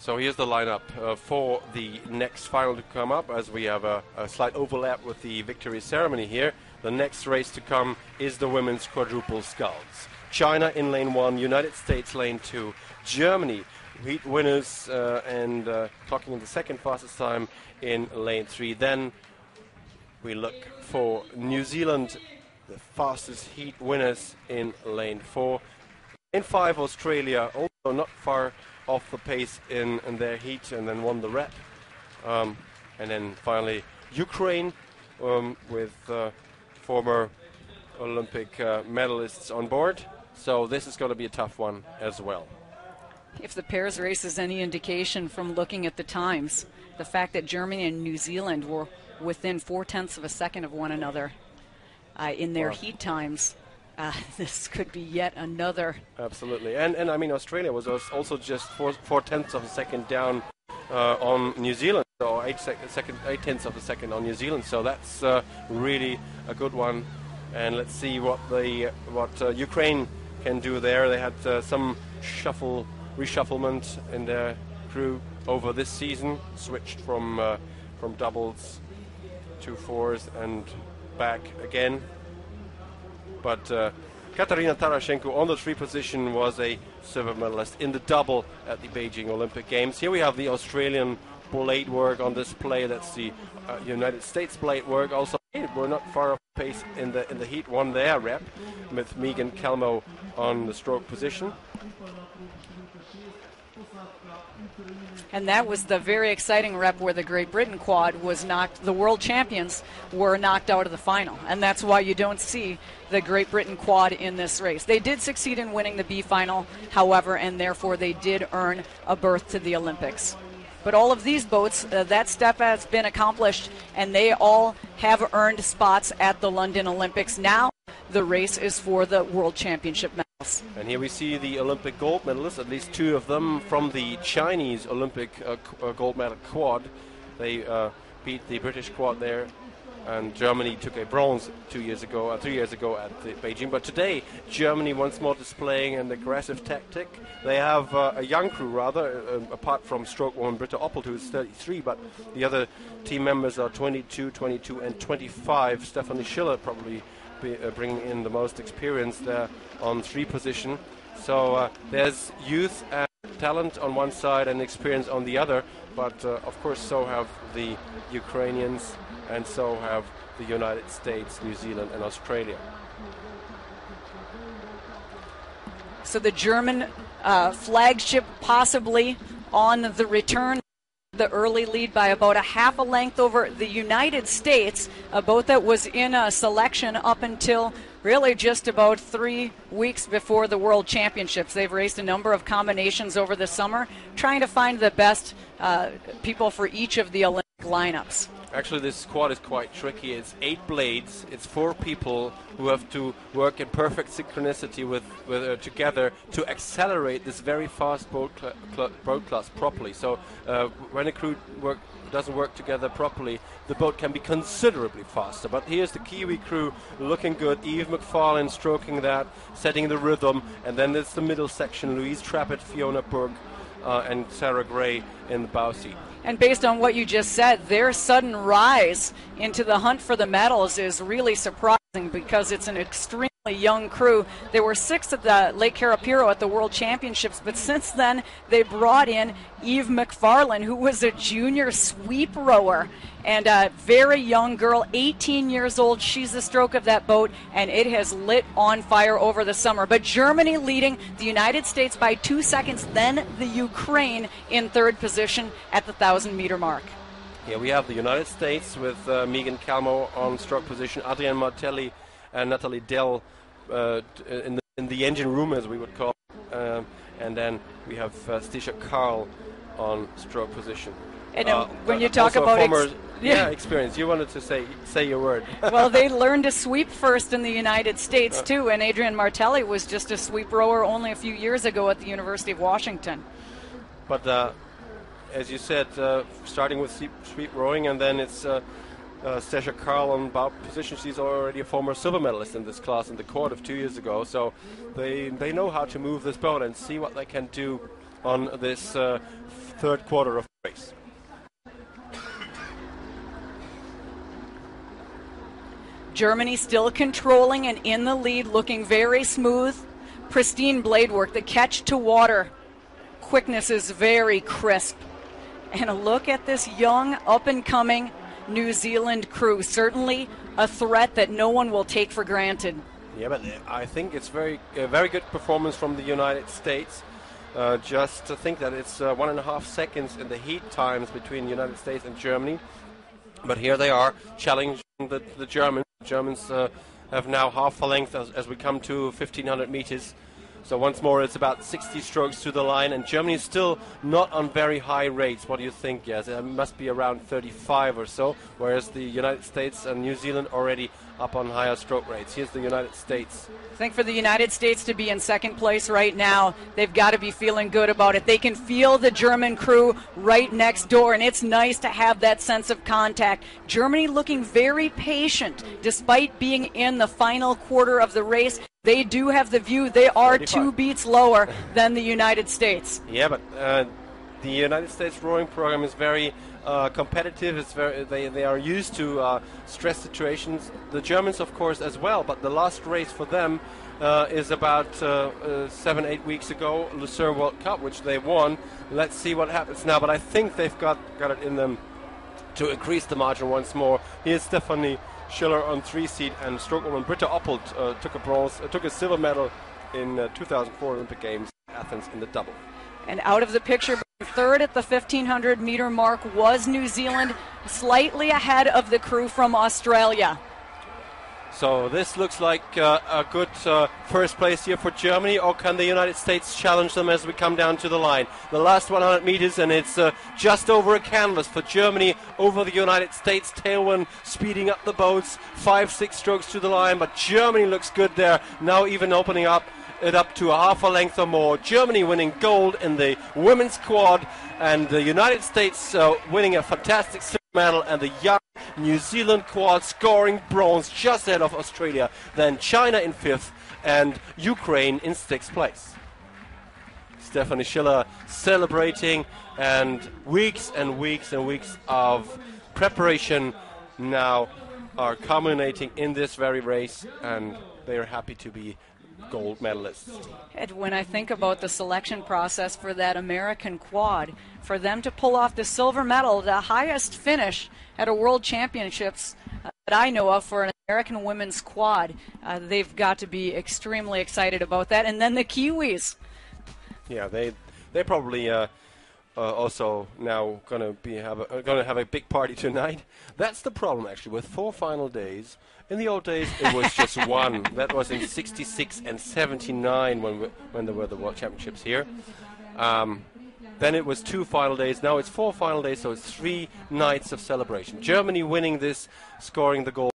So here's the lineup for the next final to come up, as we have a slight overlap with the victory ceremony here. The next race to come is the women's quadruple sculls. China in lane 1, United States lane 2, Germany heat winners and clocking in the second fastest time in lane 3. Then we look for New Zealand, the fastest heat winners in lane 4. Lane 5, Australia, also not far off the pace in their heat, and then won the rep. And then finally Ukraine with former Olympic medalists on board. So this is going to be a tough one as well. If the pairs race is any indication from looking at the times, the fact that Germany and New Zealand were within 0.4 of a second of one another in their heat times, this could be yet another. Absolutely. And I mean, Australia was also just 0.4 of a second down on New Zealand, so 0.8 of a second on New Zealand. So that's really a good one. And let's see what Ukraine can do there. They had some reshufflement in their crew over this season, switched from doubles to fours and back again. But Katarina Tarashenko on the 3 position was a silver medalist in the double at the Beijing Olympic Games. Here we have the Australian blade work on display. That's the United States blade work. Also, we're not far off pace in the heat one there rep, with Megan Calmo on the stroke position. And that was the very exciting rep where the Great Britain quad was knocked, the world champions were knocked out of the final. And that's why you don't see the Great Britain quad in this race. They did succeed in winning the B final, however, and therefore they did earn a berth to the Olympics. But all of these boats, that step has been accomplished, and they all have earned spots at the London Olympics. Now the race is for the World Championship medals. And here we see the Olympic gold medalists, at least 2 of them from the Chinese Olympic gold medal quad. They beat the British quad there, and Germany took a bronze 3 years ago at the Beijing. But today, Germany once more displaying an aggressive tactic. They have a young crew, rather, apart from stroke woman Britta Oppelt, who is 33, but the other team members are 22, 22, and 25. Stephanie Schiller probably bringing in the most experience there on 3 position. So there's youth and talent on one side and experience on the other, but of course so have the Ukrainians, and so have the United States, New Zealand, and Australia. So the German flagship possibly on the return. The early lead by about a half a length over the United States, a boat that was in a selection up until really just about 3 weeks before the World Championships. They've raced a number of combinations over the summer, trying to find the best people for each of the Olympic lineups. Actually, this squad is quite tricky. It's 8 blades. It's 4 people who have to work in perfect synchronicity with together to accelerate this very fast boat class properly. So when a crew doesn't work together properly, the boat can be considerably faster. But here's the Kiwi crew looking good. Eve McFarlane stroking that, setting the rhythm. And then there's the middle section, Louise Trappett, Fiona Burke, and Sarah Gray in the bow seat. And based on what you just said, their sudden rise into the hunt for the medals is really surprising, because it's an extremely young crew. There were 6 at the Lake Carapiro at the World Championships, but since then they brought in Eve McFarlane, who was a junior sweep rower and a very young girl, 18 years old. She's the stroke of that boat, and it has lit on fire over the summer. But Germany leading the United States by 2 seconds, then the Ukraine in 3rd position at the 1,000-meter mark. Here we have the United States with Megan Calmo on stroke position, Adrienne Martelli and Natalie Dell in the engine room, as we would call it. And then we have Stisha Karl on stroke position. And when you talk about experience, you wanted to say your word. Well, they learned to sweep first in the United States too, and Adrienne Martelli was just a sweep rower only a few years ago at the University of Washington. But as you said, starting with sweep rowing, and then it's Stasha Karl on bow position. She's already a former silver medalist in this class in the quad of 2 years ago, so they know how to move this boat and see what they can do on this third quarter of the race. Germany still controlling and in the lead, looking very smooth. Pristine blade work, the catch to water. Quickness is very crisp. And a look at this young, up-and-coming New Zealand crew. Certainly a threat that no one will take for granted. Yeah, but I think it's a very good performance from the United States. Just to think that it's 1.5 seconds in the heat times between the United States and Germany. But here they are challenging the Germans. The Germans have now half the length as we come to 1,500 meters. So once more, it's about 60 strokes to the line, and Germany is still not on very high rates. What do you think? Yes, it must be around 35 or so, whereas the United States and New Zealand already up on higher stroke rates. Here's the United States. I think for the United States to be in second place right now, they've got to be feeling good about it. They can feel the German crew right next door, and it's nice to have that sense of contact. Germany looking very patient despite being in the final quarter of the race. They do have the view. They are 35. 2 beats lower than the United States. Yeah, but the United States rowing program is very competitive. It's they are used to stress situations. The Germans, of course, as well. But the last race for them is about 7-8 weeks ago, Lucerne World Cup, which they won. Let's see what happens now. But I think they've got it in them to increase the margin once more. Here's Stephanie Schiller on 3 seed, and strokewoman Britta Oppold took a silver medal in 2004 Olympic Games in Athens in the double. And out of the picture, third at the 1,500 meter mark was New Zealand, slightly ahead of the crew from Australia. So this looks like a good first place here for Germany, or can the United States challenge them as we come down to the line? The last 100 meters, and it's just over a canvas for Germany over the United States. Tailwind speeding up the boats, 5-6 strokes to the line, but Germany looks good there, now even opening it up to a half a length or more. Germany winning gold in the women's quad, and the United States winning a fantastic silver medal, and the young New Zealand quad scoring bronze just ahead of Australia, then China in 5th and Ukraine in 6th place. Stephanie Schiller celebrating, and weeks and weeks and weeks of preparation now are culminating in this very race, and they are happy to be gold medalists. And when I think about the selection process for that American quad, for them to pull off the silver medal, the highest finish at a World Championships that I know of for an American women's quad, they've got to be extremely excited about that. And then the Kiwis. Yeah, they probably also now gonna have a big party tonight. That's the problem actually with 4 final days. In the old days, it was just one. That was in '66 and '79 when there were the World Championships here. Then it was 2 final days. Now it's 4 final days, so it's 3 nights of celebration. Germany winning this, scoring the goal.